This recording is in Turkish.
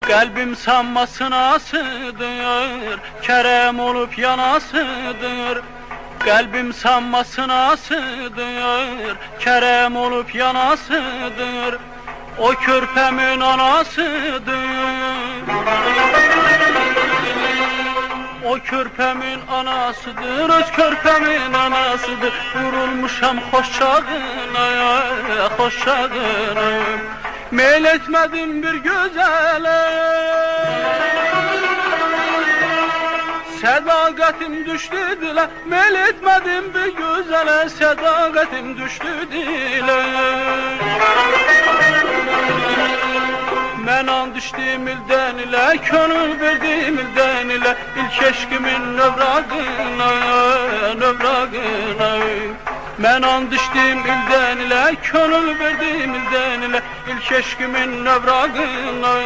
Kalbim sanmasınasıdır, kerem olup yanasıdır. Kalbim sanmasınasıdır, kerem olup yanasıdır. O körpemin anasıdır. O körpemin anasıdır, öz körpemin anasıdır. Vurulmuşam hoş çağına, hoş çağına. Meyl etmedim bir güzele, sedakatim düştü dile. Meyl etmedim bir güzele, sedakatim düştü dile. Men an düştüm ilden ile, könül verdim ilden ile. İlk eşkimin növragına, növragına. Men an düştüm ilden ile, könül verdim ilden ile. İlk eşkimin növragına.